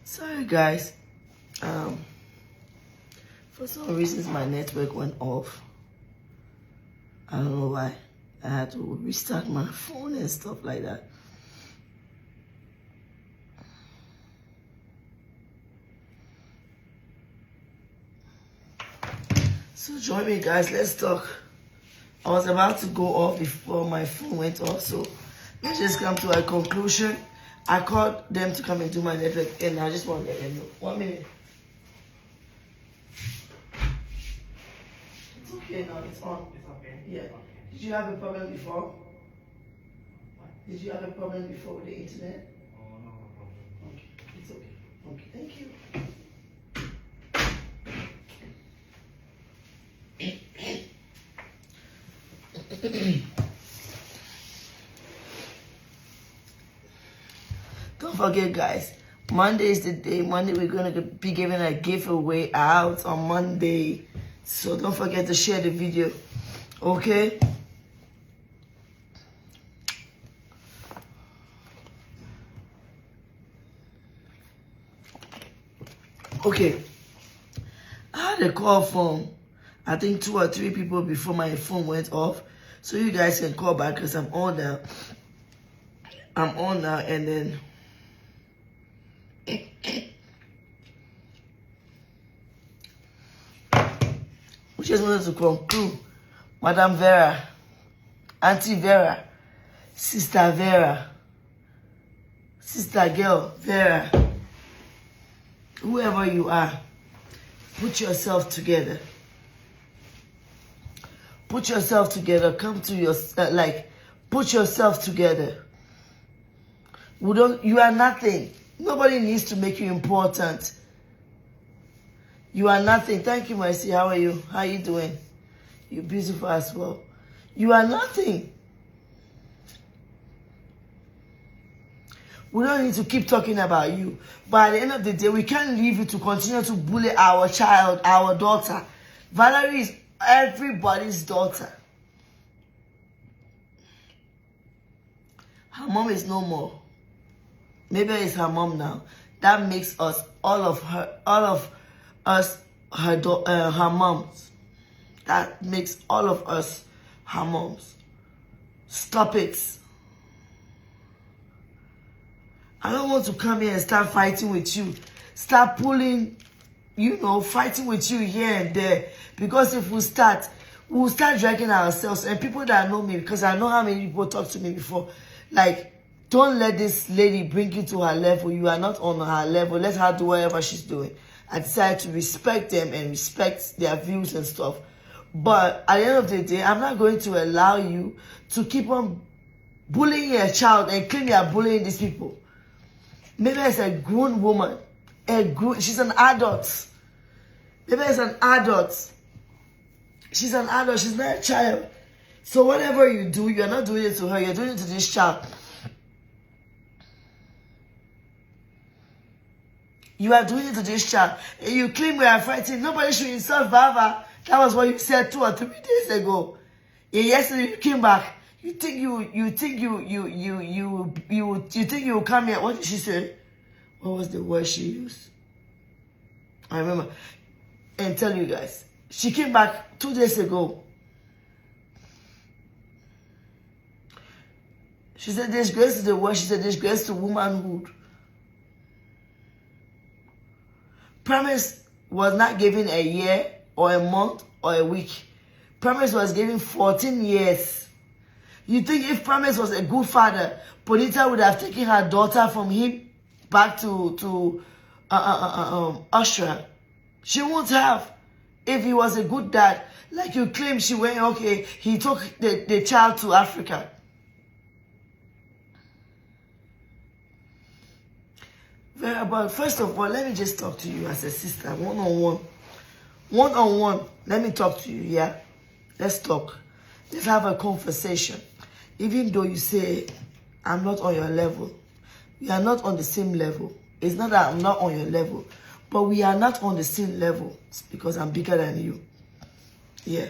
Sorry guys, for some reasons my network went off. I don't know why. I had to restart my phone and stuff like that. So join me guys, let's talk. I was about to go off before my phone went off, so let's just come to a conclusion. I called them to come and do my network, and I just want to let them know. 1 minute. It's okay now, it's on. It's okay? Yeah. Okay. Did you have a problem before? Did you have a problem before with the internet? Oh, no problem. Okay, it's okay. Okay, thank you. Don't forget guys, Monday is the day. Monday we're going to be giving a giveaway out on Monday. So don't forget to share the video. Okay? Okay. I had a call from, I think 2 or 3 people before my phone went off. So you guys can call back because I'm on now. I'm on now, and then we just wanted to conclude. Madam Vera, Auntie Vera, Sister Vera, Sister Girl Vera, whoever you are, put yourself together. Put yourself together. Come to your, put yourself together. You are nothing. Nobody needs to make you important. You are nothing. Thank you, Mercy. How are you? How are you doing? You're beautiful as well. You are nothing. We don't need to keep talking about you. But at the end of the day, we can't leave you to continue to bully our child, our daughter. Valerie is everybody's daughter. Her mom is no more. Maybe it's her mom now. That makes us all of us her moms. That makes all of us her moms. Stop it. I don't want to come here and start fighting with you. Start pulling, fighting with you here and there. Because if we'll start dragging ourselves. And people that know me, because I know how many people talk to me before, like, don't let this lady bring you to her level. You are not on her level. Let her do whatever she's doing. I decided to respect them and respect their views and stuff. But at the end of the day, I'm not going to allow you to keep on bullying your child and claim you're bullying these people. Maybe it's a grown woman. She's an adult. Maybe it's an adult. She's an adult. She's not a child. So whatever you do, you're not doing it to her. You're doing it to this child. You are doing it to this child. And you claim we are fighting. Nobody should insult Baba. That was what you said 2 or 3 days ago. And yesterday you came back. You think you think you come here. What did she say? What was the word she used? I remember. And tell you guys. She came back 2 days ago. She said disgrace to the word. She said disgrace to womanhood. Promise was not given a year or a month or a week. Promise was given 14 years. You think if Promise was a good father, Bonita would have taken her daughter from him back to Austria? She won't have. If he was a good dad, like you claim she went, okay, he took the child to Africa. But first of all, let me just talk to you as a sister, one-on-one. One-on-one, let me talk to you, yeah? Let's talk. Let's have a conversation. Even though you say, I'm not on your level. We are not on the same level. It's not that I'm not on your level. But we are not on the same level because I'm bigger than you. Yeah.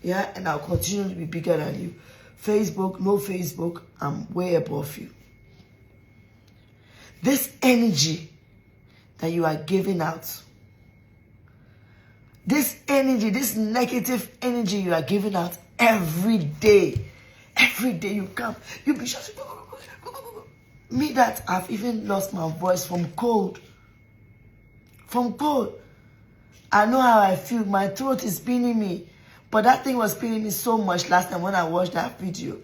Yeah, and I'll continue to be bigger than you. Facebook, no Facebook, I'm way above you. This energy that you are giving out, this energy, this negative energy you are giving out every day you come, you be shouting. Me that I've even lost my voice from cold. From cold. I know how I feel. My throat is paining me. But that thing was paining me so much last time when I watched that video.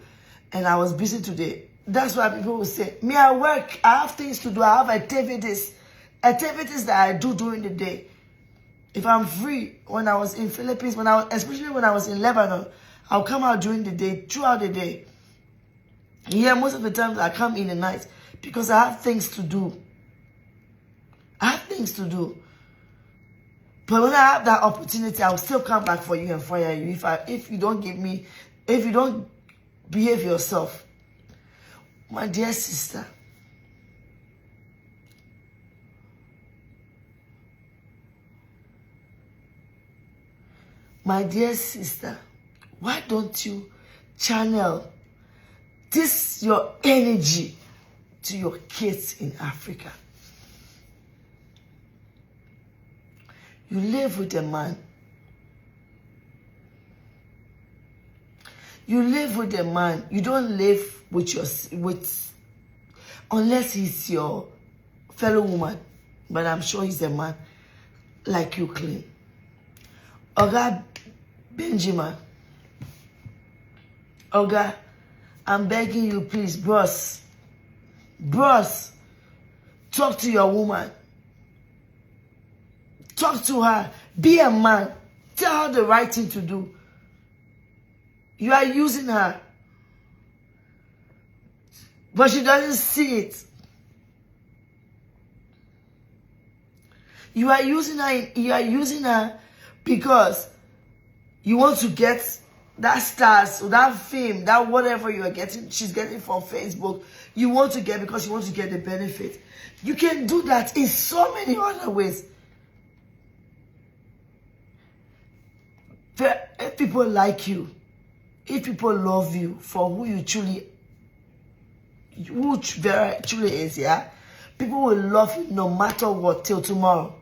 And I was busy today. That's why people will say, me, I work. I have things to do. I have activities. Activities that I do during the day. If I'm free, when I was in Philippines, especially when I was in Lebanon, I'll come out during the day, throughout the day. Yeah, most of the times I come in the night because I have things to do. I have things to do. But when I have that opportunity, I'll still come back for you and fire you. If you don't behave yourself. My dear sister. My dear sister, why don't you channel this your energy to your kids in Africa? You live with a man. You live with a man. You don't live with unless he's your fellow woman. But I'm sure he's a man like you claim. Oga Benjamin. Oga, I'm begging you, please, bros. Bros, talk to your woman. Talk to her. Be a man. Tell her the right thing to do. You are using her. But she doesn't see it. You are using her because you want to get that stars or that fame, that whatever you are getting, she's getting from Facebook. You want to get because you want to get the benefit. You can do that in so many other ways. If people like you, if people love you for who Vera truly is, yeah, people will love you no matter what till tomorrow.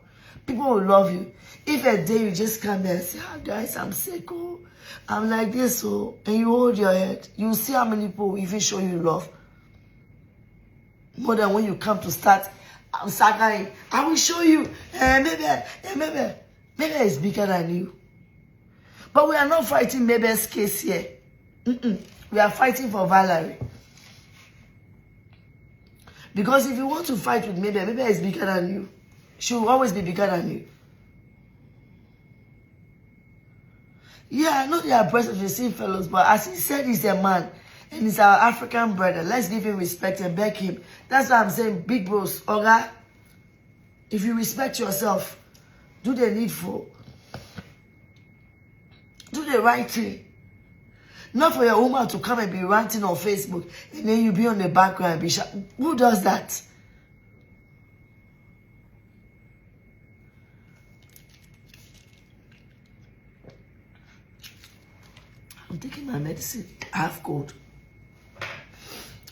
People will love you. If a day you just come there and say, guys, I'm sick, oh, I'm like this, oh, and you hold your head, you see how many people will even show you love. More than when you come to start going, I will show you, maybe it's bigger than you. But we are not fighting Mabe's case here. We are fighting for Valerie. Because if you want to fight with Mabe is bigger than you. She will always be bigger than you. Yeah, I know they are breasts of the same fellows, but as he said, he's a man. And he's our African brother. Let's give him respect and beg him. That's why I'm saying, big bros, Oga, if you respect yourself, do the needful. Do the right thing. Not for your woman to come and be ranting on Facebook and then you be on the background and be shut. Who does that? I'm taking my medicine. I have cold.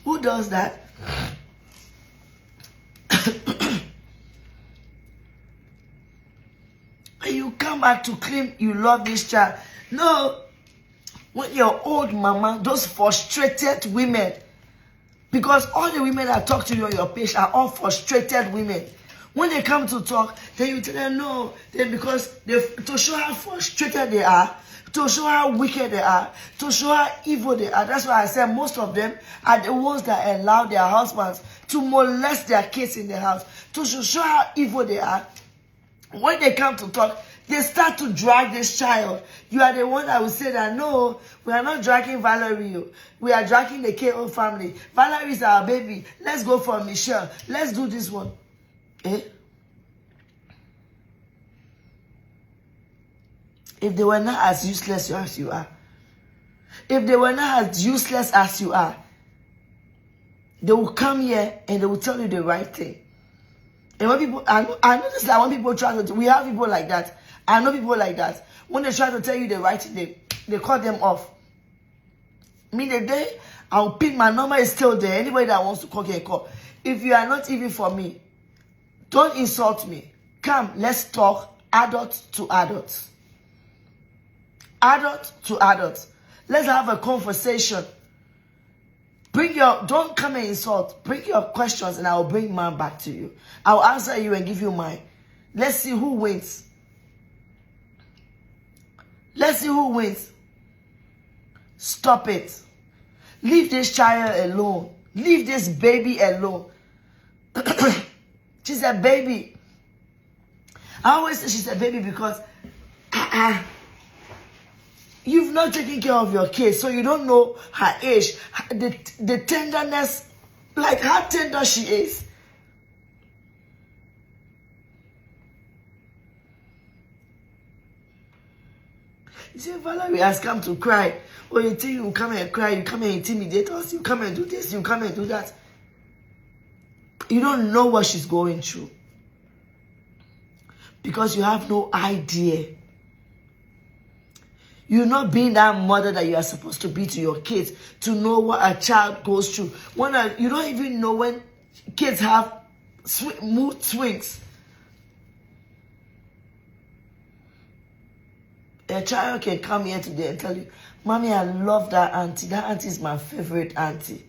Who does that? And you come back to claim you love this child. No. When your old mama, those frustrated women, because all the women that talk to you on your page are all frustrated women. When they come to talk, then you tell them no. Then because to show how frustrated they are, to show how wicked they are, to show how evil they are. That's why I said most of them are the ones that allow their husbands to molest their kids in the house. To show how evil they are. When they come to talk, they start to drag this child. You are the one that will say that, no, we are not dragging Valerie. We are dragging the KO family. Valerie is our baby. Let's go for Michelle. Let's do this one. Eh? If they were not as useless as you are, if they were not as useless as you are, they will come here and they will tell you the right thing. And when people, I notice that when people try to, we have people like that. I know people like that. When they try to tell you the right thing, they cut them off. Me, the day I'll pick my number is still there. Anybody that wants to call can call. If you are not even for me, don't insult me. Come, let's talk adult to adult. Adult to adult. Let's have a conversation. Don't come and insult. Bring your questions and I will bring mine back to you. I will answer you and give you mine. Let's see who wins. Let's see who wins. Stop it. Leave this child alone. Leave this baby alone. She's a baby. I always say she's a baby because you've not taken care of your kids, so you don't know her age, the tenderness, like how tender she is. You say, Valerie has come to cry. Oh, you think you come and cry, you come and intimidate us, you come and do this, you come and do that. You don't know what she's going through. Because you have no idea. You're not being that mother that you are supposed to be to your kids to know what a child goes through. You don't even know when kids have mood swings. A child can come here today and tell you, Mommy, I love that auntie. That auntie is my favorite auntie.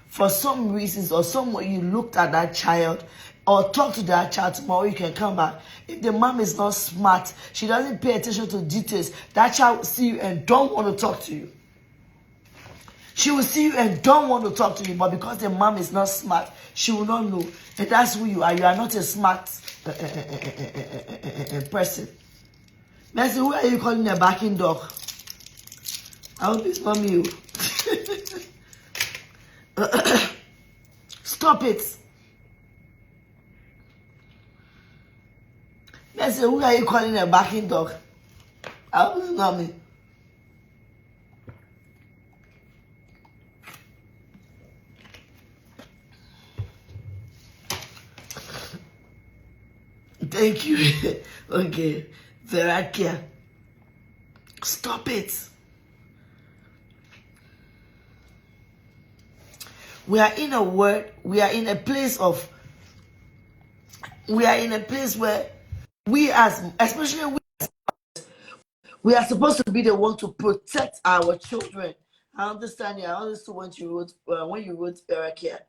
For some reasons or some way you looked at that child or talk to that child tomorrow, you can come back. If the mom is not smart, she doesn't pay attention to details, that child will see you and don't want to talk to you. She will see you and don't want to talk to you, but because the mom is not smart, she will not know. And that's who you are. You are not a smart person. Messi, who are you calling a barking dog? I hope it's not you. Stop it. Messi, who are you calling a barking dog? I hope it's not me. Thank you. Okay. Verakia. Stop it. We are in a place where especially we are supposed to be the one to protect our children. I understand you. I understood when you wrote Verakia.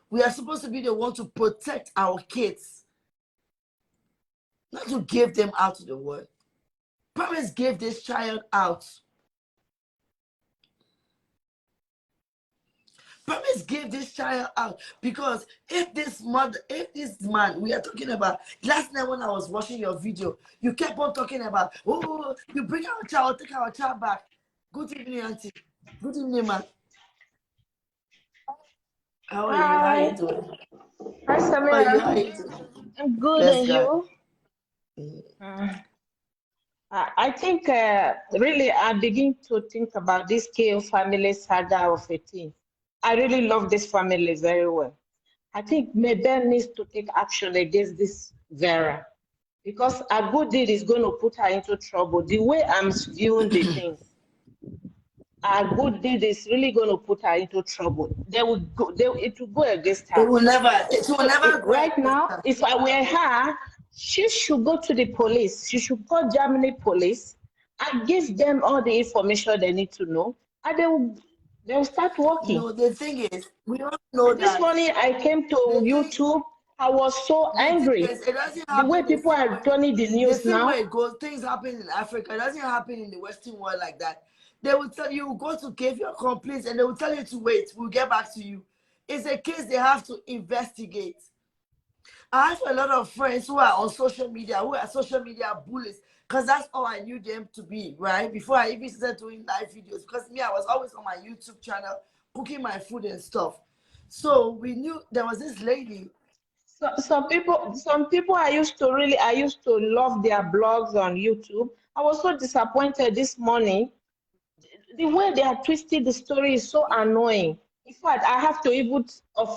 We are supposed to be the one to protect our kids. Not to give them out to the world. Parents gave this child out. Parents gave this child out because if this man, we are talking about, last night when I was watching your video, you kept on talking about, oh, you bring our child, take our child back. Good evening, auntie. Good evening, man. How are you? How are you doing? Hi, Samira. How are you doing? I'm good, Bless and God. you? I think really I begin to think about this KO family saga of 18. I really love this family very well. I think Mabel needs to take action against this Vera because a good deed is going to put her into trouble. The way I'm viewing the things, a good deed is really going to put her into trouble. It will go against her. It will never go Right now, her. if I were her, she should go to the police. She should call Germany police and give them all the information they need to know, and they will start working. No, the thing is, we all know This that. morning I came to YouTube. I was so angry. It doesn't The way happen people are turning the news same now. way it goes. Things happen in Africa. It doesn't happen in the Western world like that. They will tell you, go to give your complaints, and they will tell you to wait. We'll get back to you. It's a case they have to investigate. I have a lot of friends who are on social media, who are social media bullies, because that's all I knew them to be, right? Before I even started doing live videos, because me, I was always on my YouTube channel, cooking my food and stuff. So we knew there was this lady. So, some people I used to love their blogs on YouTube. I was so disappointed this morning. The way they are twisted the story is so annoying. In fact, I have to even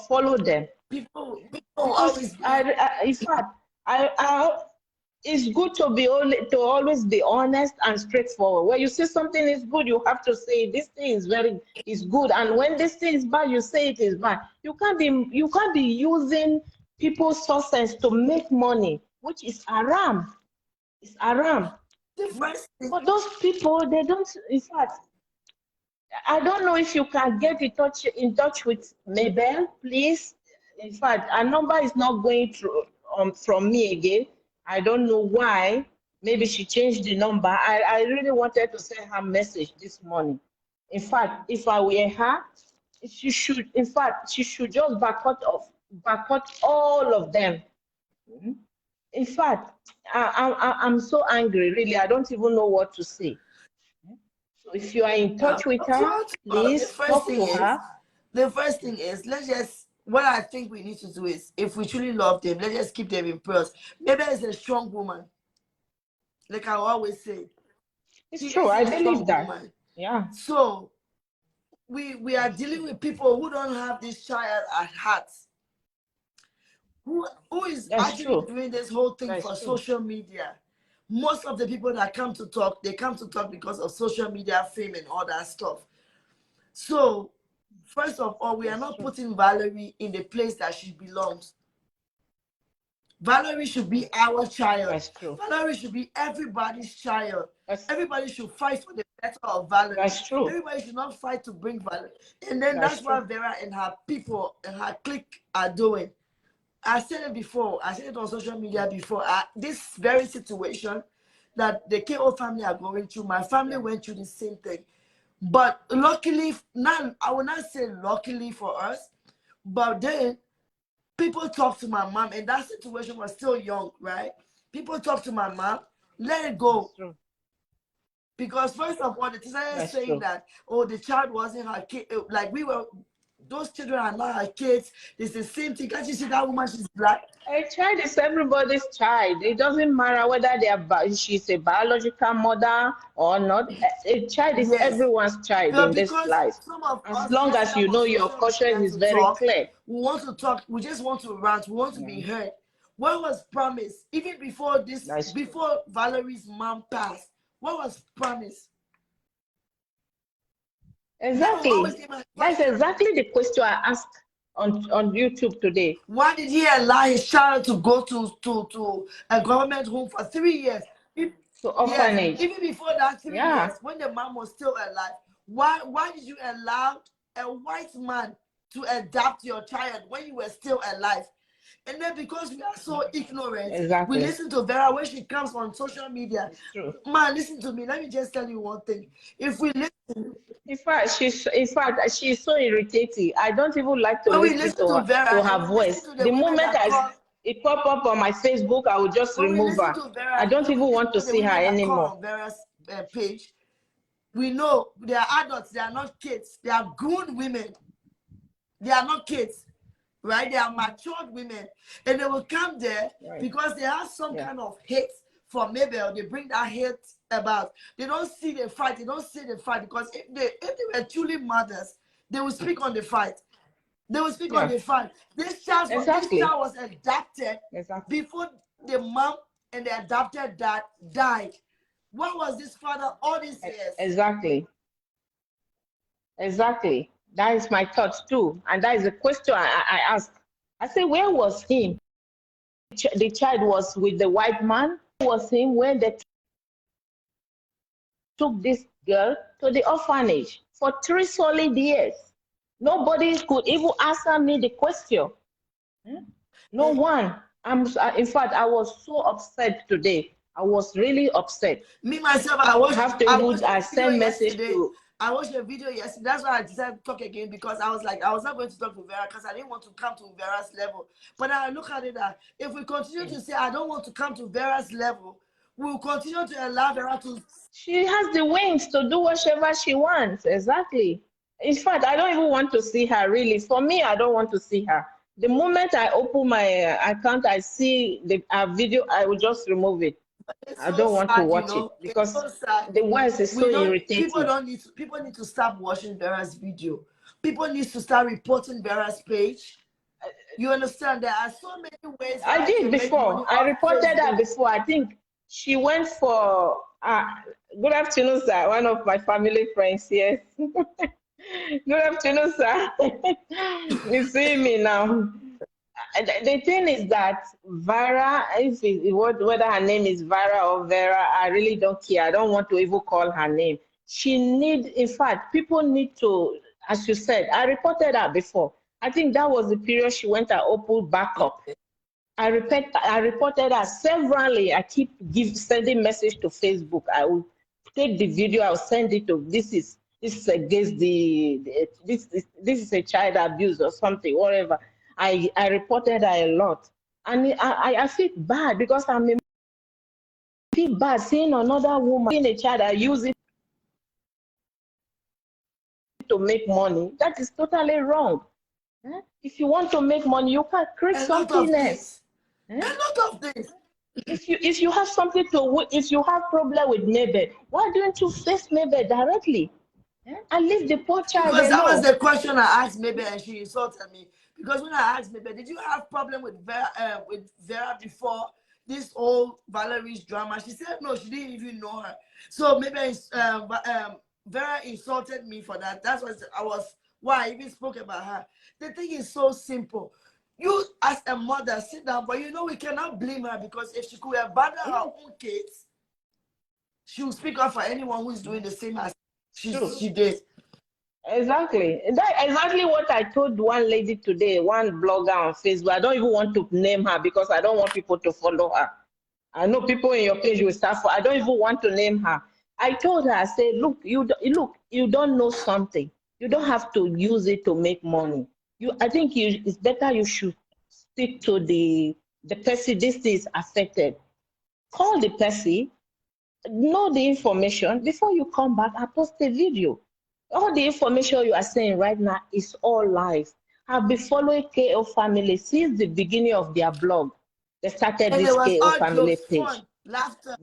follow them. people Because always believe. in fact, it's good to be always be honest and straightforward. When you say something is good, you have to say this thing is good, and when this thing is bad, you say it is bad. You can't be using people's sources to make money, which is haram. It's haram. The first thing, But those people, they don't. In fact, I don't know if you can get in touch with Mabel, please. In fact, her number is not going through from me again. I don't know why. Maybe she changed the number. I really wanted to send her message this morning. In fact, if I were her, she should just back out all of them. In fact, I'm so angry, really. I don't even know what to say. So if you are in touch with her, the please first talk thing to is, her. let's just, what I think we need to do is, if we truly love them, let's just keep them in prayers. Maybe is a strong woman, like I always say. It's She true. is I a believe strong that. woman. Yeah, So we are that's dealing true. with people who don't have this child at heart, who is That's actually true. doing this whole thing That's for true. social media. Most of the people that come to talk, they come to talk because of social media fame and all that stuff. So first of all, we are That's not true. putting Valerie in the place that she belongs. Valerie should be our child. That's true. Valerie should be everybody's child. That's Everybody should fight for the better of Valerie. that's true. Everybody should not fight to bring Valerie. And then That's that's true. what Vera and her people and her clique are doing. I said it before. I said it on social media before. This very situation that the KO family are going through, my family Yeah. went through the same thing. But luckily, not, I will not say luckily for us, but then people talk to my mom, and that situation was still young, right? People talk to my mom, let it That's go. true. Because first of all, the teacher is That's saying true. that, oh, the child wasn't her kid. Like we were, those children are not her kids. It's the same thing. Can't you see that woman? She's black. A child is everybody's child. It doesn't matter whether she's a biological mother or not. A child is Yes. everyone's child Yeah, in this because life. some of As us long just as come you on know your social conscience media is to very talk. clear. We want to talk. We just want to rant. We want to Yeah, be heard. What was promised, even before this, that's true. before Valerie's mom passed, what was promised? That will always Exactly. be my That's question. exactly the question I asked on YouTube today. Why did he allow his child to go to a government home for 3 years? To Yes, orphanage. even before that 3 years, Yeah, when the mom was still alive, why did you allow a white man to adopt your child when you were still alive? And then because we are so ignorant, we exactly. listen to Vera when she comes on social media. It's true. Man, listen to me. Let me just tell you one thing. If we listen, In fact, she's so irritating. I don't even like to when we listen listen to to her Vera to and her we listen voice. to the The women moment that call, it pop up on my Facebook, I will just when we remove listen her. to I Vera, don't when we even listen want to to the see her women that call anymore. on Vera's page, we know they are adults. They are not kids. They are grown women. They are not kids, right? They are matured women, and they will come there Right. because they have some Yeah. kind of hate for Mabel. They bring that hate about. They don't see the fight. They don't see the fight because if they were truly mothers, they would speak on the fight. They will speak on Yeah. the fight. This Exactly. child was adopted Exactly. before the mom and the adopted dad died. What was this father all these years? Exactly. Exactly. That is my thoughts too, and that is the question I asked. I said, where was him? The child was with the white man. Where was him when they took this girl to the orphanage for 3 solid years? Nobody could even answer me the question. No one. In fact, I was so upset today. I was really upset. Me myself, I have to even I a video send message yesterday. to I watched a video yesterday. That's why I decided to talk again because I was like, I was not going to talk to Vera because I didn't want to come to Vera's level. But I look at it that if we continue to say I don't want to come to Vera's level, we will continue to allow Vera to. she has the wings to do whatever she wants. Exactly. In fact, I don't even want to see her really. For me, I don't want to see her. The moment I open my account, I see the video, I will just remove it. It's I so don't want to sad, watch it It's because so sad. the words is so We don't. People irritating. don't need. People need to stop watching Vera's video. People need to start reporting Vera's page. You understand? There are so many ways I Vera did can make money before. I off reported her Facebook. before. I think she went for. Good afternoon, sir. One of my family friends. Yes. Good afternoon, sir. You see me now. The thing is that Vera, whether her name is Vera or Vera, I really don't care. I don't want to even call her name. In fact, people need to, as you said, I reported her before. I think that was the period she went and opened backup. I reported her severally. I keep sending message to Facebook. I will take the video. I'll send it to this is against this is a child abuse or something, whatever. I reported her a lot, and I feel bad because feel bad seeing another woman, seeing a child that use it to make money. That is totally wrong. If you want to make money, you can create A lot of something else. things. A lot of things. If you have something to, if you have problem with Mabel, why don't you face Mabel directly and leave the poor child Because that was alone? the question I asked maybe, and she insulted me. Because when I asked maybe, did you have problem with Vera before this whole Valerie's drama? She said no, she didn't even know her. So maybe Vera insulted me for that. That's why I even spoke about her. The thing is so simple. You as a mother sit down, but you know we cannot blame her because if she could abandon her own kids, she will speak up for anyone who is doing the same as she did. Exactly. That's exactly what I told one lady today, one blogger on Facebook. I don't even want to name her because I don't want people to follow her. I know people in your page will start for. I don't even want to name her. I told her, I said, look, you don't know something. You don't have to use it to make money. It's better you should speak to the person this is affected. Call the person, know the information before you come back and post a video. All the information you are saying right now is all lies. I've been following KO family since the beginning of their blog. They started And it this was KO all family jokes, page. fun, laughter.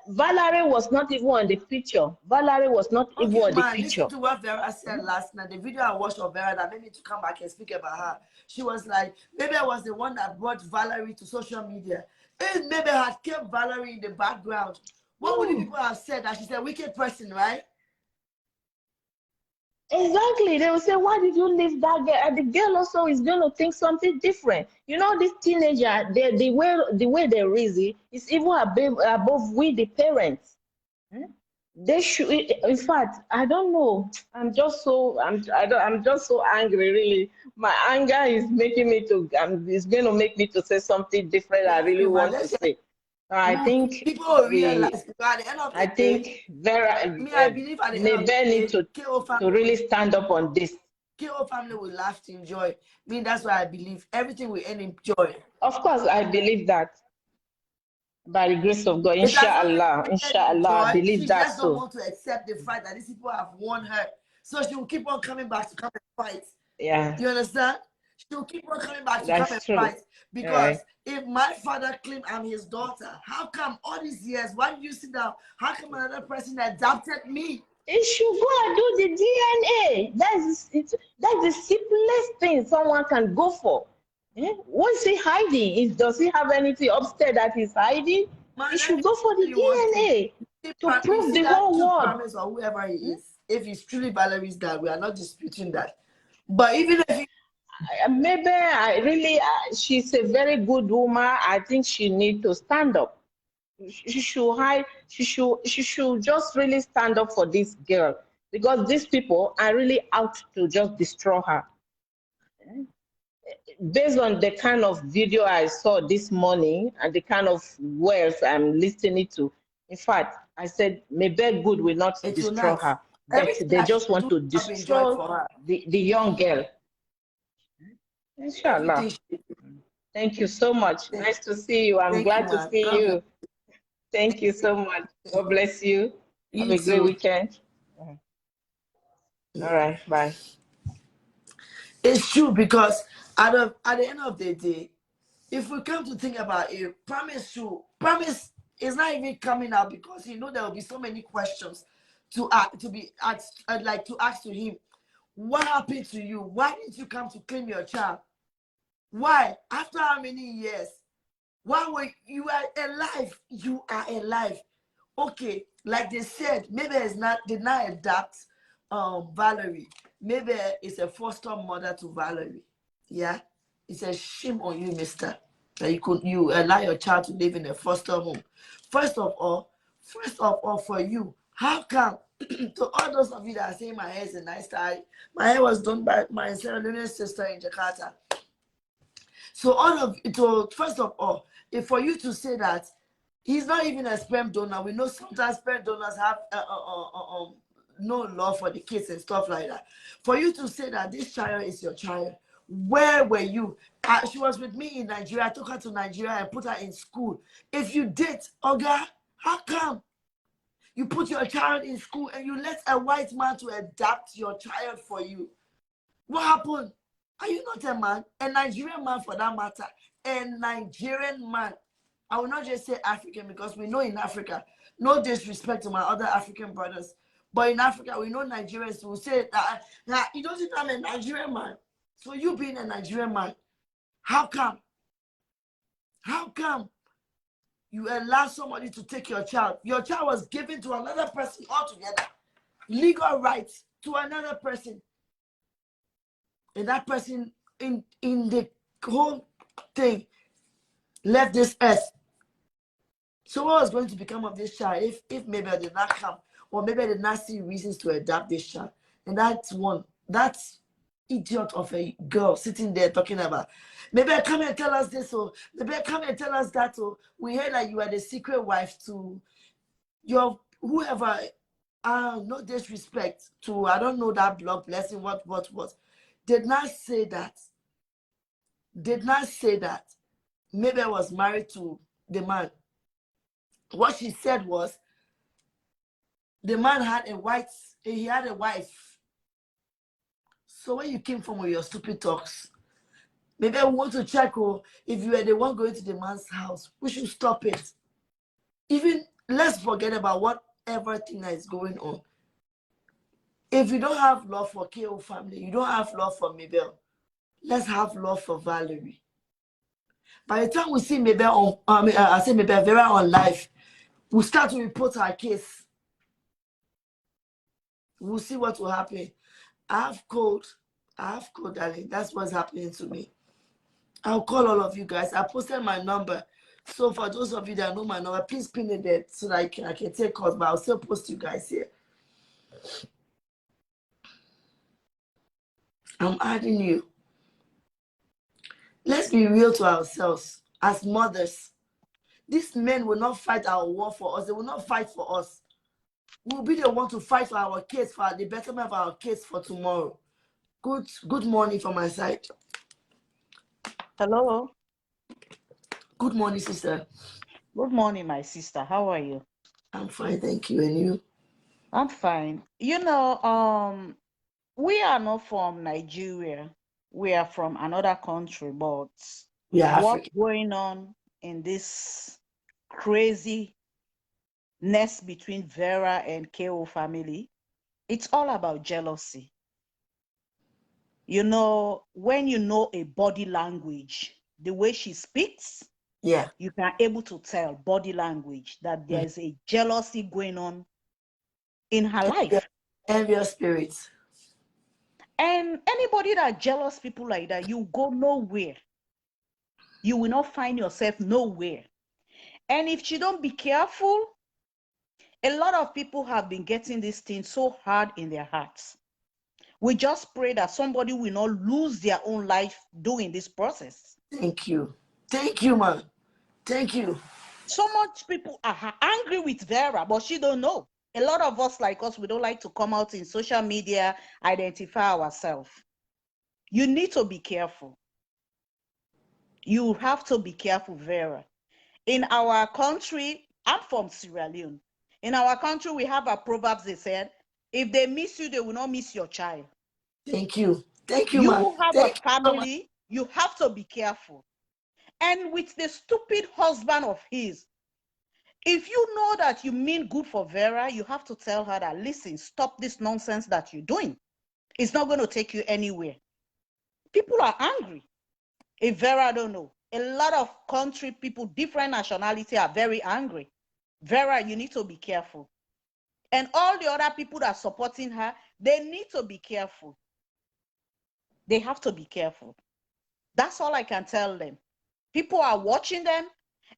Valerie was not even on the picture. Valerie was not even Okay, on the man, listen picture. to what Vera said last night. The video I watched of Vera that made me to come back and speak about her. She was like, maybe I was the one that brought Valerie to social media. If maybe I had kept Valerie in the background, what would the people have said? That she's a wicked person, right? Exactly. They will say, why did you leave that girl? And the girl also is going to think something different. You know, this teenager, the way they reason is even above we, the parents. They should, in fact, I don't know. I'm just so angry, really. My anger is making me to, it's going to make me to say something different I Thank really you, man. want to Let's say, say. I think people will realize because at the end of I the day, think Vera, me, I believe at the end of the Mabel need day, KO to family really stand up on this. KO family will laugh to enjoy. Me, that's why I believe everything will end in joy. Of course, I believe that by the grace of God, It has already inshallah, ended in inshallah, I joy. believe She that just don't so. want to accept the fact that these people have won her. So she will keep on coming back to come and fight. Yeah, You understand? She will keep on coming back to come and that's true. fight. All right. Because if my father claimed I'm his daughter, how come all these years, why did you sit down? How come another person adopted me? It should go and do the DNA. That's the simplest thing someone can go for. What's he hiding? Does he have anything upstairs that he's hiding? Man, He let should me go for the tell you one thing. DNA to You prove see the that whole two world. promise or whoever he is, if he's truly Valerie's dad, we are not disputing that. But even if he Maybe she's a very good woman. I think she need to stand up. She should hide. She should just really stand up for this girl because these people are really out to just destroy her. Based on the kind of video I saw this morning and the kind of words I'm listening to, in fact, I said maybe good will not it will destroy not. her, but Everything they that she just want do, to I've enjoyed destroy for her. the young girl. Everything Inshallah. she Thank you so much. did. Nice to see you. I'm Thank you, glad to man. see God bless you. Thank you so much. God bless you. Have you a great too. weekend. All right. Bye. It's true because at the end of the day, if we come to think about it, promise is not even coming out because you know there will be so many questions to be asked, like to ask to him. What happened to you? Why didn't you come to claim your child? Why? After how many years? Why were you are alive? You are alive. Okay, like they said, maybe it's not did not adapt Valerie. Maybe it's a foster mother to Valerie. Yeah. It's a shame on you, mister. That you allow your child to live in a foster home. First of all, for you, how come to all those of you that are saying my hair is a nice style, my hair was done by my Sierra Leonean sister in Jakarta. So all of it will, first of all, if for you to say that he's not even a sperm donor, we know sometimes sperm donors have no love for the kids and stuff like that. For you to say that this child is your child, where were you? She was with me in Nigeria. I took her to Nigeria and put her in school. If you did, Oga, how come you put your child in school and you let a white man to adapt your child for you? What happened? Are you not a man? A Nigerian man for that matter. A Nigerian man. I will not just say African because we know in Africa, no disrespect to my other African brothers, but in Africa, we know Nigerians will say that you don't think I'm a Nigerian man. So you being a Nigerian man, how come? How come you allow somebody to take your child? Your child was given to another person altogether. Legal rights to another person. And that person in the whole thing left this earth. So what was going to become of this child if maybe I did not come, or maybe I did not see reasons to adopt this child? And that's idiot of a girl sitting there talking about, maybe I come and tell us this, or maybe I come and tell us that, or we heard that you are the secret wife to your whoever. No disrespect to, I don't know that blood blessing, what, did not say that. Did not say that. Maybe I was married to the man. What she said was the man had he had a wife. So where you came from with your stupid talks? Maybe I want to check if you are the one going to the man's house. We should stop it. Even let's forget about whatever thing that is going on. If you don't have love for KO family, you don't have love for Mabel. Let's have love for Valerie. By the time we see Mabel on, I say Mabel Vera on live, we'll start to report her case. We'll see what will happen. I have code, darling. That's what's happening to me. I'll call all of you guys. I posted my number. So for those of you that know my number, please pin it there so that I can take calls, but I'll still post you guys here. I'm adding you. Let's be real to ourselves as mothers. These men will not fight our war for us. They will not fight for us. We'll be the one to fight for our kids, for the betterment of our kids for tomorrow. Good morning from my side. Hello. Good morning, sister. Good morning, my sister. How are you? I'm fine, thank you. And you? I'm fine. We are not from Nigeria. We are from another country, but We are what's African. going on in this craziness between Vera and KO family, it's all about jealousy. When you know a body language, the way she speaks, Yeah. you can able to tell body language that there's a jealousy going on in her life. Envious spirits. And anybody that jealous people like that, you go nowhere. You will not find yourself nowhere. And if you don't be careful, a lot of people have been getting this thing so hard in their hearts. We just pray that somebody will not lose their own life doing this process. Thank you. Thank you, man. Thank you. So much people are angry with Vera, but she don't know. A lot of us like us, we don't like to come out in social media, identify ourselves. You need to be careful. You have to be careful, Vera. In our country, I'm from Sierra Leone. In our country, we have a proverbs that said, if they miss you, they will not miss your child. Thank you. Thank you, man. You have Thank a family, you have to be careful. And with the stupid husband of his, if you know that you mean good for Vera, you have to tell her that, listen, stop this nonsense that you're doing. It's not going to take you anywhere. People are angry. If Vera don't know, a lot of country people, different nationality, are very angry. Vera, you need to be careful. And all the other people that are supporting her, they need to be careful. They have to be careful. That's all I can tell them. People are watching them.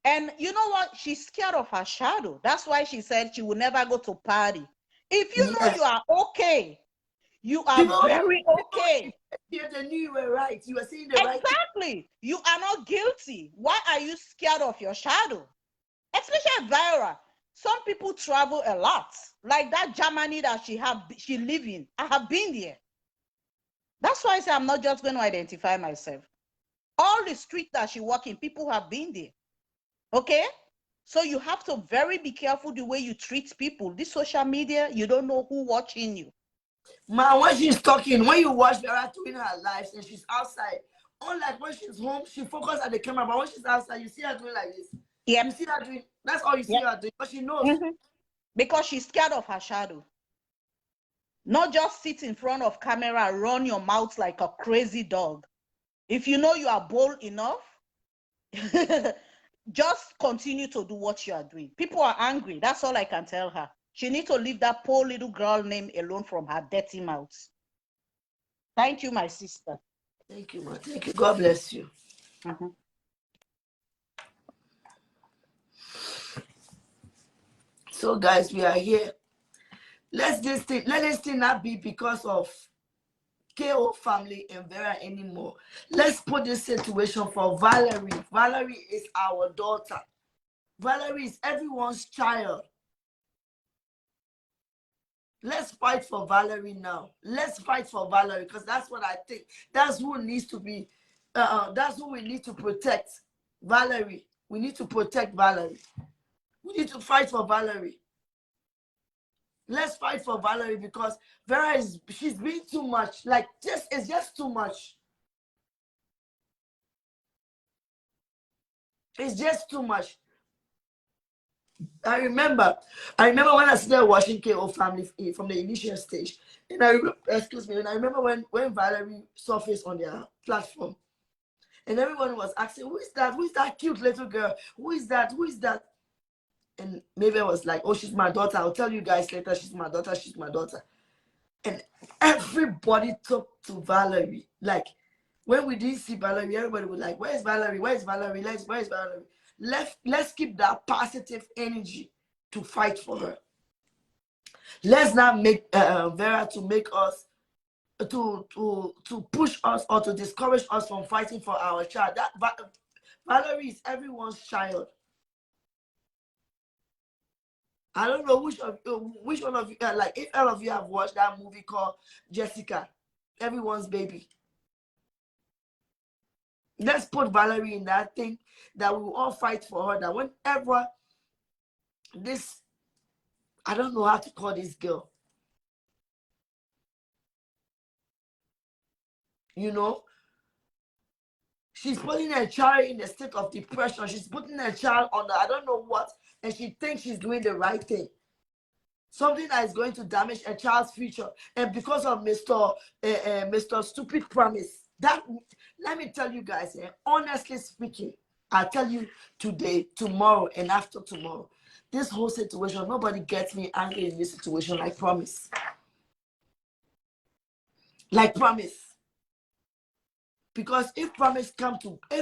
And you know what? She's scared of her shadow. That's why she said she will never go to party. If you know you are okay, you are very okay. They knew you were right. You were saying the right thing. Exactly. You are not guilty. Why are you scared of your shadow? Especially Vera. Some people travel a lot. Like that Germany that she live in. I have been there. That's why I say I'm not just going to identify myself. All the street that she walk in, people have been there. Okay? So you have to very be careful the way you treat people. This social media, you don't know who watching you. Man, when she's talking, when you watch Vera doing her lives and she's outside, unlike when she's home, she focuses at the camera, but when she's outside, you see her doing like this. Yep. You see her doing, that's all you see her doing, but she knows. Because she's scared of her shadow. Not just sit in front of camera, run your mouth like a crazy dog. If you know you are bold enough, just continue to do what you are doing. People are angry. That's all I can tell her. She needs to leave that poor little girl name alone from her dirty mouth. Thank you, my sister. Thank you, man. Thank you. God bless you. So, guys, we are here. Let this thing not be because of KO family and Vera anymore. Let's put this situation for Valerie. Valerie is our daughter. Valerie is everyone's child. Let's fight for Valerie now. Let's fight for Valerie, because that's what I think. That's who needs to be. That's who we need to protect. Valerie. We need to protect Valerie. We need to fight for Valerie. Let's fight for Valerie, because Vera she's been too much. Like, it's just too much. It's just too much. I remember when I started watching KO family from the initial stage, and I remember when Valerie surfaced on their platform, and everyone was asking, who is that? Who is that cute little girl? Who is that? Who is that? And maybe I was like, oh, she's my daughter. I'll tell you guys later. She's my daughter. She's my daughter. And everybody talked to Valerie. Like, when we didn't see Valerie, everybody was like, where's Valerie? Where's Valerie? Where's Valerie? Let's keep that positive energy to fight for her. Let's not make Vera to make us to push us or to discourage us from fighting for our child. That Valerie is everyone's child. I don't know which one of you, like, if all of you have watched that movie called Jessica, Everyone's Baby. Let's put Valerie in that thing, that we will all fight for her, that whenever this, I don't know how to call this girl, you know, she's putting her child in a state of depression. She's putting her child on I don't know what, and she thinks she's doing the right thing. Something that is going to damage a child's future. And because of Mr. Stupid Promise, that, let me tell you guys, honestly speaking, I tell you today, tomorrow, and after tomorrow, this whole situation, nobody gets me angry in this situation like Promise. Like Promise. Because if Promise let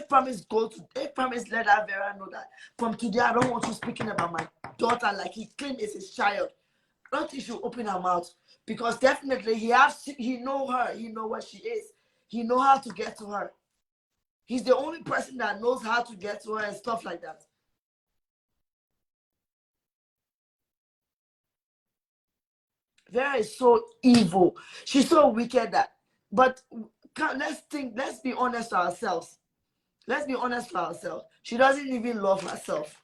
that Vera know that from today I don't want you speaking about my daughter like he claimed is his child. I don't think she'll open her mouth, because definitely he know her, he know where she is, he know how to get to her. He's the only person that knows how to get to her and stuff like that. Vera is so evil. She's so wicked but let's be honest to ourselves. Let's be honest to ourselves. She doesn't even love herself.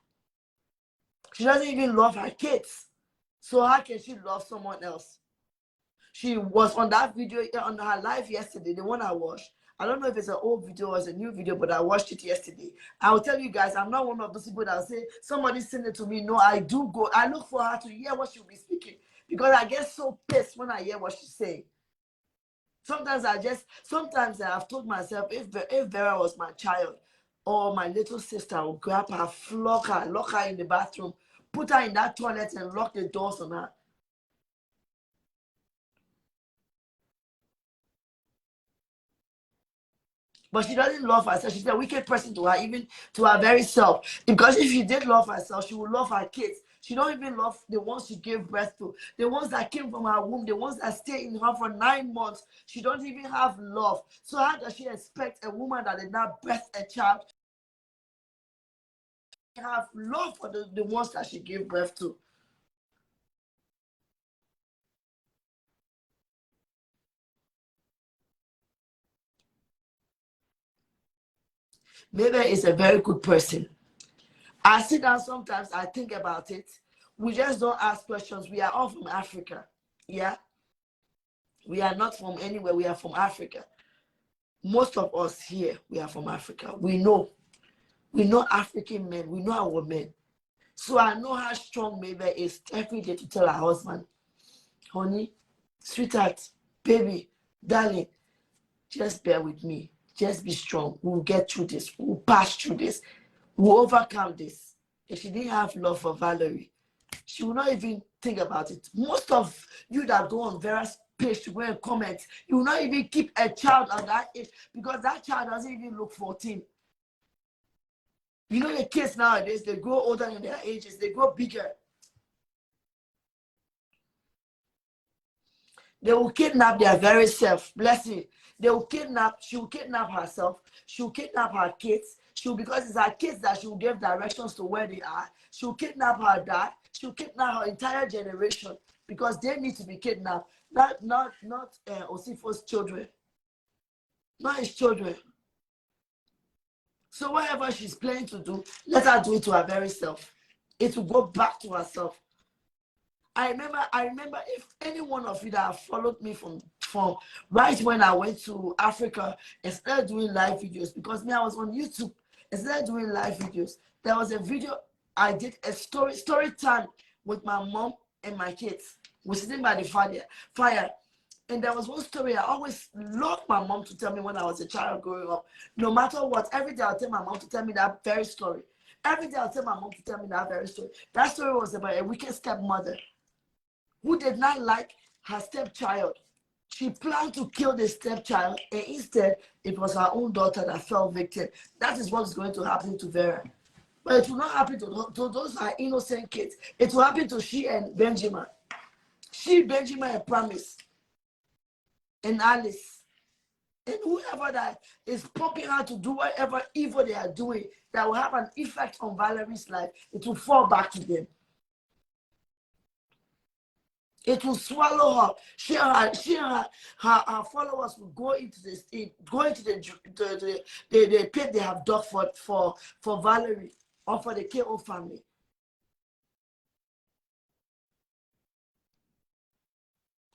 She doesn't even love her kids. So how can she love someone else? She was on that video, on her live yesterday, the one I watched. I don't know if it's an old video or it's a new video, but I watched it yesterday. I will tell you guys, I'm not one of those people that will say, somebody send it to me. No, I do go. I look for her to hear what she'll be speaking, because I get so pissed when I hear what she's saying. Sometimes I have told myself, if Vera was my child or my little sister, I would grab her, flog her, lock her in the bathroom, put her in that toilet and lock the doors on her. But she doesn't love herself. She's a wicked person to her, even to her very self. Because if she did love herself, she would love her kids. She don't even love the ones she gave birth to, the ones that came from her womb, the ones that stayed in her for 9 months. She don't even have love. So how does she expect a woman that did not birth a child to have love for the ones that she gave birth to? Maybe is a very good person. I sit down sometimes, I think about it. We just don't ask questions. We are all from Africa. Yeah. We are not from anywhere. We are from Africa. Most of us here, we are from Africa. We know African men. We know our men. So I know how strong Mabel is every day to tell her husband, honey, sweetheart, baby, darling, just bear with me. Just be strong. We'll get through this. We'll pass through this. We'll overcome this. If she didn't have love for Valerie, she will not even think about it. Most of you that go on Vera's page to go and comment, you will not even keep a child at that age because that child doesn't even look 14. You know the kids nowadays, they grow older than their ages, they grow bigger. They will kidnap their very self. Blessing. They will kidnap, she will kidnap herself, she will kidnap her kids. Because it's her kids that she will give directions to where they are. She will kidnap her dad, she will kidnap her entire generation because they need to be kidnapped. Not Osifo's children. Not his children. So whatever she's planning to do, let her do it to her very self. It will go back to herself. I remember if any one of you that have followed me from right when I went to Africa and started doing live videos, because me, I was on YouTube and started doing live videos. There was a video I did, a story time with my mom and my kids. We're sitting by the fire. And there was one story I always loved my mom to tell me when I was a child growing up. No matter what, every day I'll tell my mom to tell me that very story. Every day I'll tell my mom to tell me that very story. That story was about a wicked stepmother who did not like her stepchild. She planned to kill the stepchild, and instead, it was her own daughter that fell victim. That is what's going to happen to Vera. But it will not happen to those are innocent kids. It will happen to she and Benjamin. She, Benjamin, and Promise, and Alice. And whoever that is pumping her to do whatever evil they are doing that will have an effect on Valerie's life, it will fall back to them. It will swallow her. She and her followers will go into the pit they have dug for Valerie or for the KO family.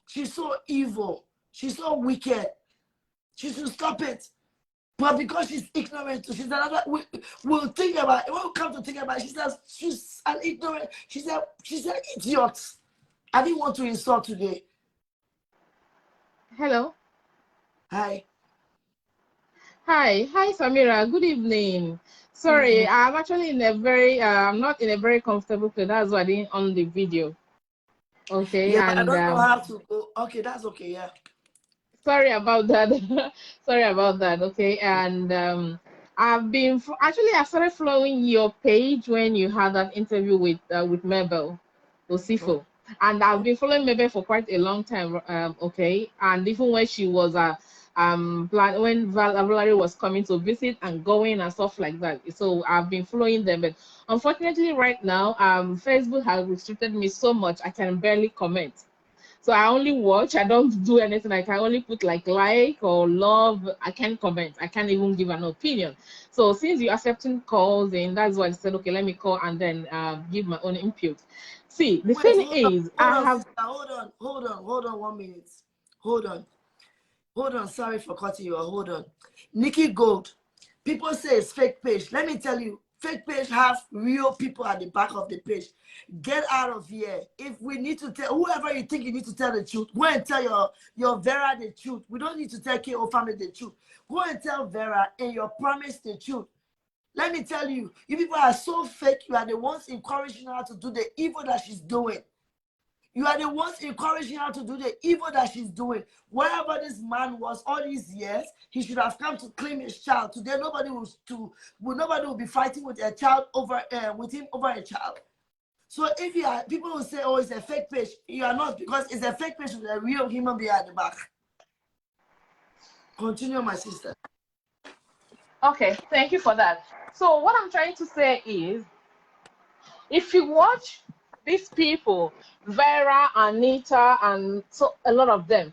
She's so evil. She's so wicked. She should stop it. But because she's ignorant, she's another. We'll think about it. When we come to think about it, she says she's an ignorant. She's an idiot. I didn't want to insult today. Hello. Hi. Hi, Samira. Good evening. Sorry, I'm actually in a very, I'm not in a very comfortable place. That's why I didn't on the video. Okay, Yeah, but I and don't know how to go. Okay, that's okay. Yeah. sorry about that. Sorry about that. Okay, and I started following your page when you had that interview with Mabel Osifo, and I've been following Mabel for quite a long time. Okay, and even when she was when Valerie was coming to visit and going and stuff like that. So I've been following them, but unfortunately, right now, Facebook has restricted me so much I can barely comment. So I only watch. I don't do anything. I can only put like or love. I can't comment. I can't even give an opinion. So since you're accepting calls, and that's why I said, okay, let me call and then give my own input. See, the Wait, thing is, I have. sister, hold on 1 minute. Hold on. Sorry for cutting you. Hold on. Nikki Gold. People say it's fake page. Let me tell you, fake page have real people at the back of the page. Get out of here. If we need to tell whoever you think you need to tell the truth, go and tell your Vera the truth. We don't need to tell KO family the truth. Go and tell Vera and your promise the truth. Let me tell you, you people are so fake. You are the ones encouraging her to do the evil that she's doing. You are the ones encouraging her to do the evil that she's doing. Wherever this man was all these years, he should have come to claim his child. Today, nobody will be fighting with a child over with him over a child. So if you are, people will say, "Oh, it's a fake page." You are not, because it's a fake page with a real human being at the back. Continue, my sister. Okay, thank you for that. So what I'm trying to say is, if you watch these people, Vera, Anita, and so a lot of them,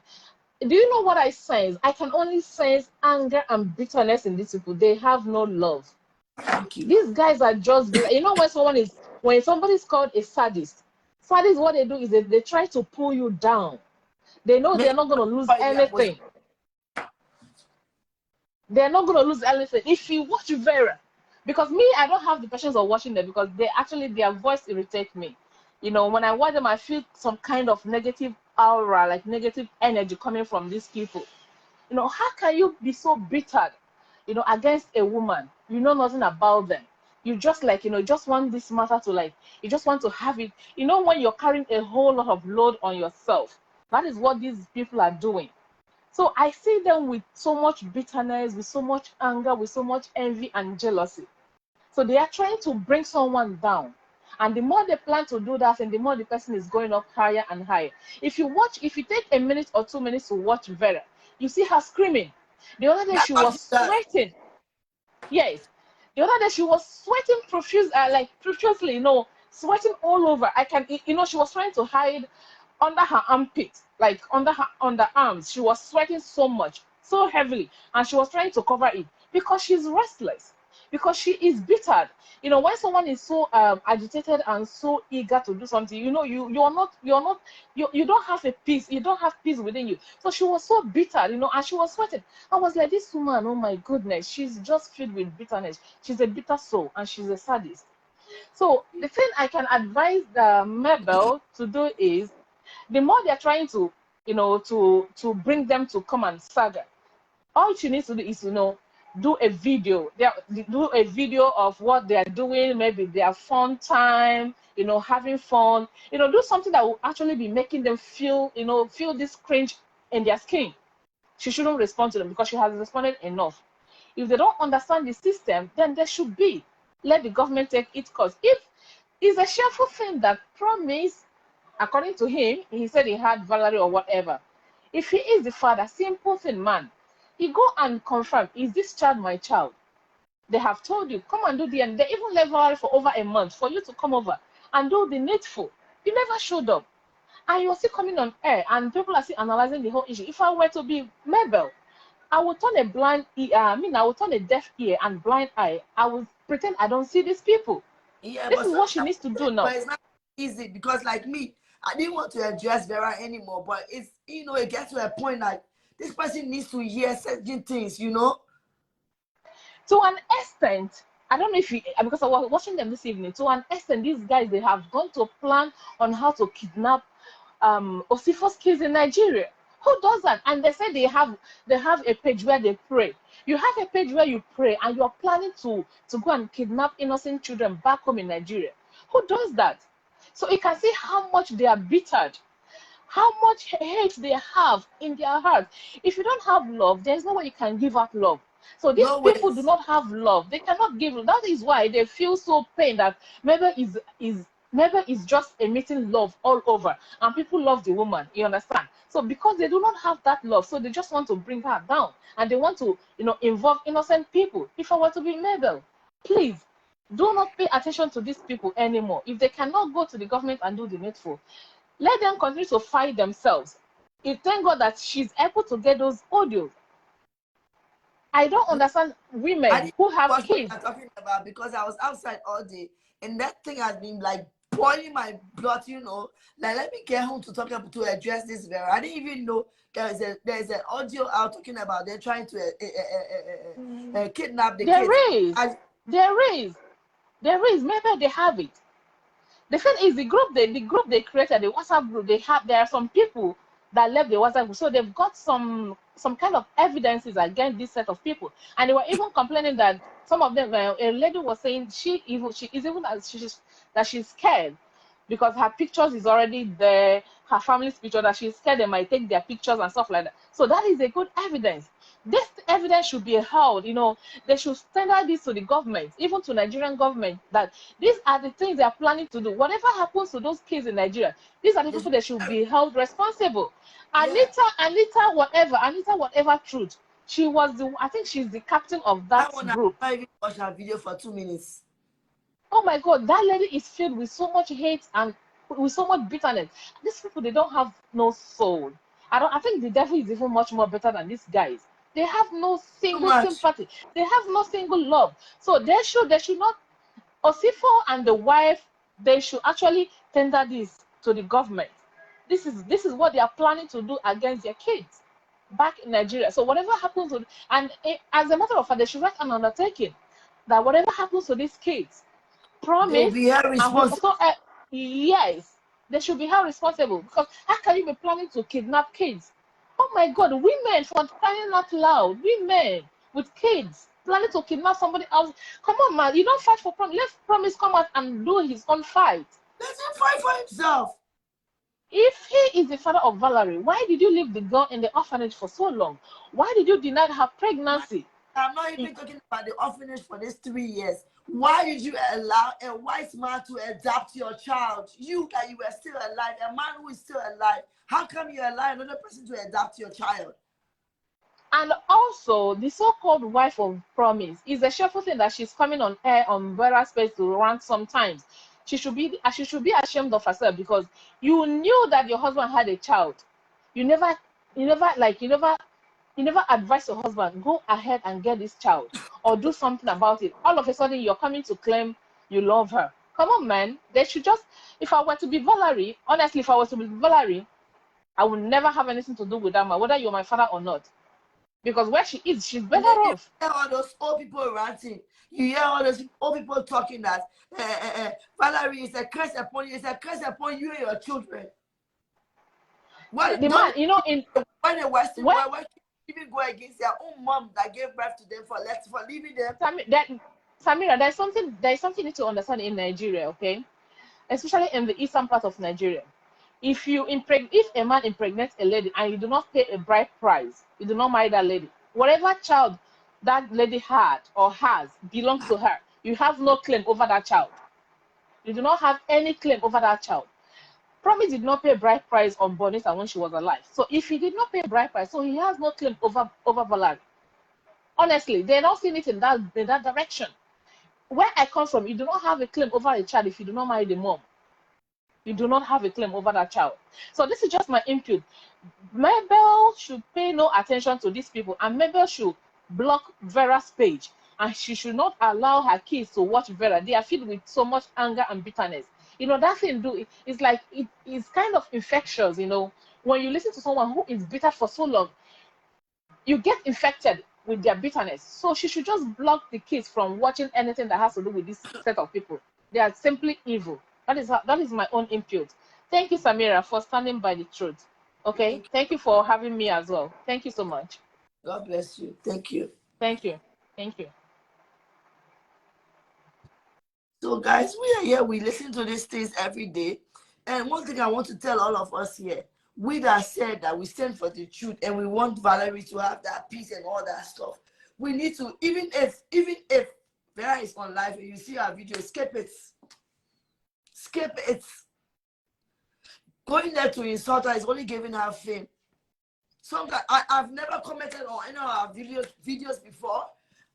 do you know what I sense? I can only sense anger and bitterness in these people. They have no love. Thank you. These guys are just, you know, when somebody's called a sadist, what they do is they try to pull you down. They know they're not going to lose anything. They're not going to lose anything. If you watch Vera, because me, I don't have the patience of watching them, because their voice irritates me. You know, when I watch them, I feel some kind of negative aura, like negative energy coming from these people. You know, how can you be so bitter, you know, against a woman? You know nothing about them. You just like, you know, just want this matter to like, you just want to have it. You know, when you're carrying a whole lot of load on yourself, that is what these people are doing. So I see them with so much bitterness, with so much anger, with so much envy and jealousy. So they are trying to bring someone down. And the more they plan to do that, and the more the person is going up higher and higher. If you take a minute or 2 minutes to watch Vera, you see her screaming. The other day she was sweating. Yes. The other day she was sweating profusely, you know, sweating all over. You know, she was trying to hide under her armpit, like under her underarms. She was sweating so much, so heavily, and she was trying to cover it because she's restless, because she is bitter. You know, when someone is so agitated and so eager to do something, you know, you don't have a peace. You don't have peace within you. So she was so bitter, you know, and she was sweating. I was like, this woman, oh my goodness, she's just filled with bitterness. She's a bitter soul, and she's a sadist. So the thing I can advise Mabel to do is, the more they're trying to, you know, to bring them to come and saga, all she needs to do is, you know, do a video. Do a video of what they are doing, maybe their fun time, you know, having fun, you know, do something that will actually be making them feel, you know, feel this cringe in their skin. She shouldn't respond to them because she has responded enough. If they don't understand the system, then there should be, let the government take its course. If it's a shameful thing that promise, according to him, he said he had Valerie or whatever. If he is the father, simple thing, man, he go and confirm, is this child my child? They have told you, come and do the, and they even left Valerie for over a month for you to come over and do the needful. You never showed up. And you're still coming on air, and people are still analyzing the whole issue. If I were to be Mabel, I would turn a blind ear, I would turn a deaf ear and blind eye. I would pretend I don't see these people. Yeah, this is what she needs to do now. But it's not easy, because like me, I didn't want to address Vera anymore, but it's, you know, it gets to a point like this person needs to hear certain things, you know. To an extent, I don't know if you, because I was watching them this evening, to an extent, these guys, they have gone to plan on how to kidnap Osifo's kids in Nigeria. Who does that? And they say they have a page where they pray. You have a page where you pray, and you're planning to go and kidnap innocent children back home in Nigeria. Who does that? So you can see how much they are bittered, how much hate they have in their hearts. If you don't have love, there's no way you can give out love. So these people do not have love. They cannot give. That is why they feel so pain that maybe is just emitting love all over, and people love the woman. You understand? So because they do not have that love, so they just want to bring her down, and they want to, you know, involve innocent people. If I were to be Mabel, please do not pay attention to these people anymore. If they cannot go to the government and do the needful, let them continue to fight themselves. Thank God that she's able to get those audios. I don't understand women who have kids. What I'm talking about, because I was outside all day, and that thing has been like boiling my blood, you know. Like, let me get home to address this Vera. I didn't even know there's an audio out talking about they're trying to kidnap the kids. There is. There is, maybe they have it. The thing is, the group they created, the WhatsApp group, there are some people that left the WhatsApp group, so they've got some kind of evidences against this set of people, and they were even complaining that some of them, a lady was saying she is even as that she's scared because her pictures is already there, her family's picture, that she's scared they might take their pictures and stuff like that. So that is a good evidence. This evidence should be held, they should standard this to the government, even to Nigerian government, that these are the things they are planning to do. Whatever happens to those kids in Nigeria, these are the people that should be held responsible. Yeah. Anita, whatever truth, I think she's the captain of that That one I group. not even watch her video for 2 minutes. Oh my God, that lady is filled with so much hate and with so much bitterness. These people, they don't have no soul. I think the devil is even much more better than these guys. They have no Too single much. sympathy. They have no single love. So they should not, Osifo and the wife, they should actually tender this to the government. This is what they are planning to do against their kids back in Nigeria. So whatever happens to, as a matter of fact, they should write an undertaking that whatever happens to these kids, They will promise, be held and responsible. yes, they should be held responsible, because how can you be planning to kidnap kids? Oh my God, women, for crying out loud, women with kids planning to kidnap somebody else. Come on, man, you don't fight for promise. Let promise come out and do his own fight. Let him fight for himself. If he is the father of Valerie, why did you leave the girl in the orphanage for so long? Why did you deny her pregnancy? I'm not even talking about the orphanage for these 3 years. Why did you allow a white man to adopt your child? You that you were still alive, a man who is still alive. How come you allow another person to adopt your child? And also, the so-called wife of promise is a shameful thing that she's coming on air on Vera Space to rant sometimes. She should be ashamed of herself, because you knew that your husband had a child. You never you never like you never advise your husband, go ahead and get this child or do something about it. All of a sudden you're coming to claim you love her. Come on, man. They should just, if I were to be Valerie, honestly, if I was to be Valerie, I would never have anything to do with that man, whether you're my father or not. Because where she is, she's better And then you off. hear all those old people ranting. You hear all those old people talking that Valerie is a curse upon you. It's a curse upon you and your children. See, What the man, don't in when the Western when boy, why even go against their own mom that gave birth to them for leaving them? Samira, there's something you need to understand in Nigeria, okay? Especially in the eastern part of Nigeria. If a man impregnates a lady and you do not pay a bride price, you do not marry that lady, whatever child that lady had or has belongs to her. You have no claim over that child. You do not have any claim over that child. Promise did not pay a bride price on Bonita when she was alive. So if he did not pay a bride price, so he has no claim over Valerie. Honestly, they're not seeing it in that direction. Where I come from, you do not have a claim over a child if you do not marry the mom. You do not have a claim over that child. So this is just my input. Mabel should pay no attention to these people, and Mabel should block Vera's page, and she should not allow her kids to watch Vera. They are filled with so much anger and bitterness. That thing it's like it is kind of infectious. When you listen to someone who is bitter for so long, you get infected with their bitterness. So she should just block the kids from watching anything that has to do with this set of people. They are simply evil. That is my own input. Thank you, Samira, for standing by the truth. Okay. Thank you for having me as well. Thank you so much. God bless you. Thank you. Thank you. Thank you. So, guys, we are here. We listen to these things every day. And one thing I want to tell all of us here, we that said that we stand for the truth and we want Valerie to have that peace and all that stuff. We need to, even if Vera is on live and you see our video, skip it. Skip it. Going there to insult her is only giving her fame. Sometimes I've never commented on any of our videos before.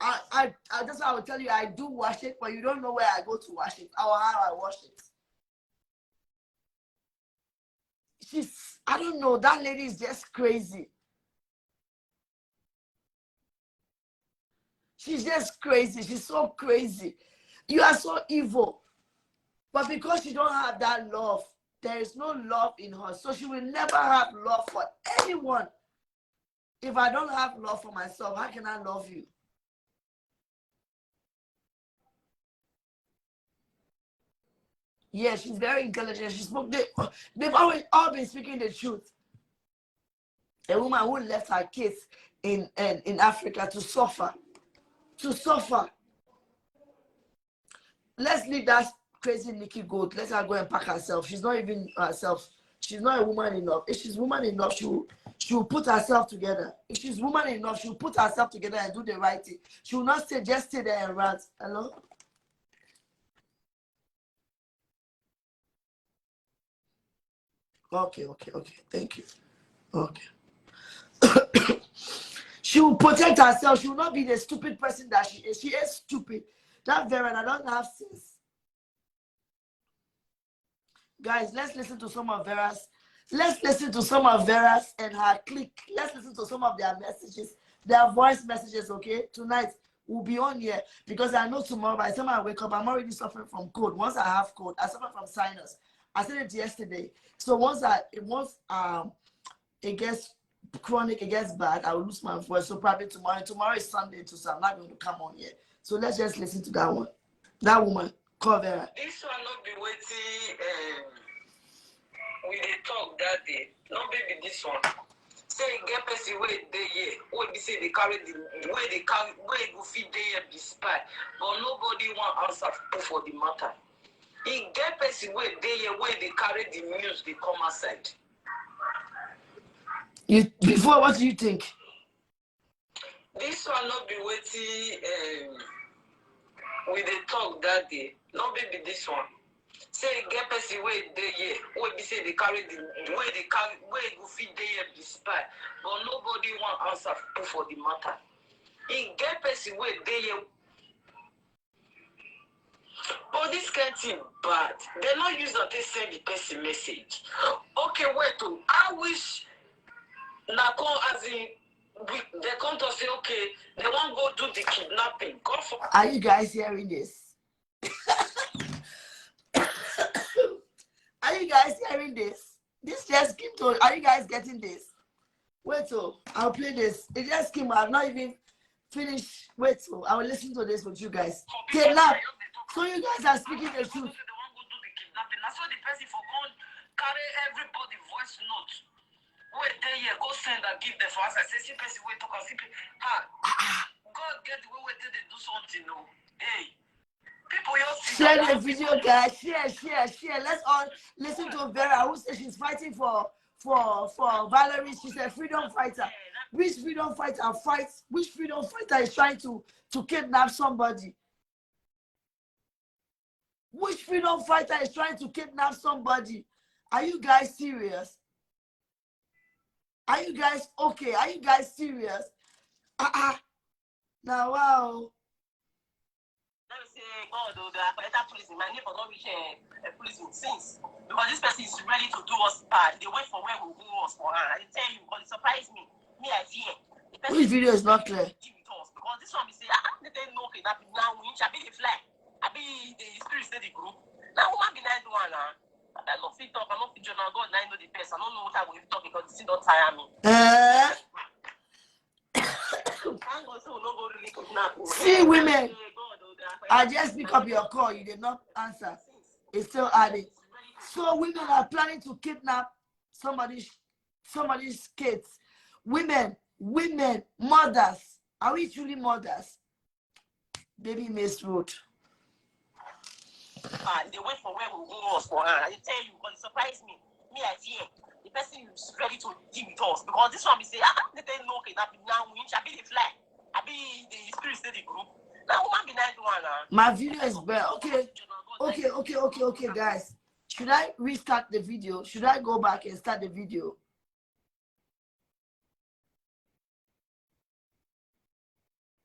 That's why I will tell you I do watch it, but you don't know where I go to watch it or how I watch it. I don't know, that lady is just crazy. She's just crazy. She's so crazy. You are so evil. But because you don't have that love, there is no love in her. So she will never have love for anyone. If I don't have love for myself, how can I love you? Yeah, she's very intelligent. They've always all been speaking the truth. A woman who left her kids in Africa to suffer. To suffer. Let's leave that crazy Nikki Goat. Let her go and pack herself. She's not even herself. She's not a woman enough. If she's woman enough, she'll put herself together. If she's woman enough, she'll put herself together and do the right thing. She will not just stay there and rant. Hello? Okay. Thank you. Okay. She will protect herself. She will not be the stupid person that she is. She is stupid. That Vera, I don't have sense. Guys, let's listen to some of Vera's. Let's listen to some of Vera's and her clique. Let's listen to some of their messages, their voice messages, okay? Tonight, we'll be on here because I know tomorrow, by the time I wake up, I'm already suffering from cold. Once I have cold, I suffer from sinus. I said it yesterday. So once it gets chronic, it gets bad, I will lose my voice. So probably tomorrow. Tomorrow is Sunday too, so I'm not going to come on here. So let's just listen to that one. That woman, call Vera. This one not be waiting we dey talk that day. No baby this one. Say get person where they here. What they say they carry the way they carry where go feed they here be spy. But nobody want answer for the matter. He get person where they here where they carry the news they come outside. Before, what do you think? This one not be waiting we dey talk that day. No baby this one. Say get person where they here. What they say they carry the way they carry where go feed they here be spy. But nobody want answer for the matter. He get person where they here. But this kind of thing bad. They not use that they send the person message. Okay, wait to. I wish Nako as in they come to say okay, they won't go do the kidnapping. Go for. Are you guys hearing this? Are you guys hearing this? This just came to. Are you guys getting this? Wait till I'll play this. It just came. I've not even finished. Wait till I will listen to this with you guys. Kidnap. So you guys are speaking the truth. They won't go do the kidnapping. That's why the person for going carry everybody voice note. Wait there, yeah, go send and give them for us. I say, see person wait talk and see God get the way they do something, no. Hey. People share the video, guys. Share. Let's all listen to Vera, who says she's fighting for Valerie. She's a freedom fighter. Which freedom fighter fights? Which freedom fighter is trying to kidnap somebody? Which freedom fighter is trying to kidnap somebody? Are you guys serious? Are you guys okay? Are you guys serious? Now, wow. Let me say, God, the police, my neighbor don't reach a police since. Because this person is ready to do us bad. They wait for where we do us for her. I tell you, because it surprised me. Me, I fear. Which video is not clear? Because this one, we say, they don't know that now we shall be the flag. I be the spirit steady group. Now, woman be nice one. I don't fit talk, I don't fit journal. God, I know the best. I don't know what I will talk because it don't tire me. See, women, I just pick up your call. You did not answer. It's still adding. So women are planning to kidnap somebody's kids. Women, mothers. Are we truly mothers? Baby Miss Road. They wait for where we go us for her. I tell you, because it surprised me. Me, I fear. The person is ready to deal with us. Because this one, we say, they don't know that now we shall be the flag. I be the spirit steady group. Now, woman be nice one. My video is bad. Okay, guys. Should I restart the video? Should I go back and start the video?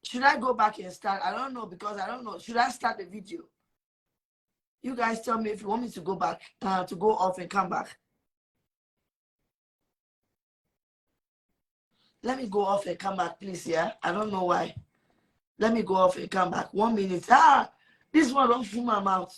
Should I go back and start? I don't know because I don't know. Should I start the video? You guys tell me if you want me to go back, to go off and come back. Let me go off and come back, please, yeah? I don't know why. Let me go off and come back. 1 minute. This one don't fill my mouth.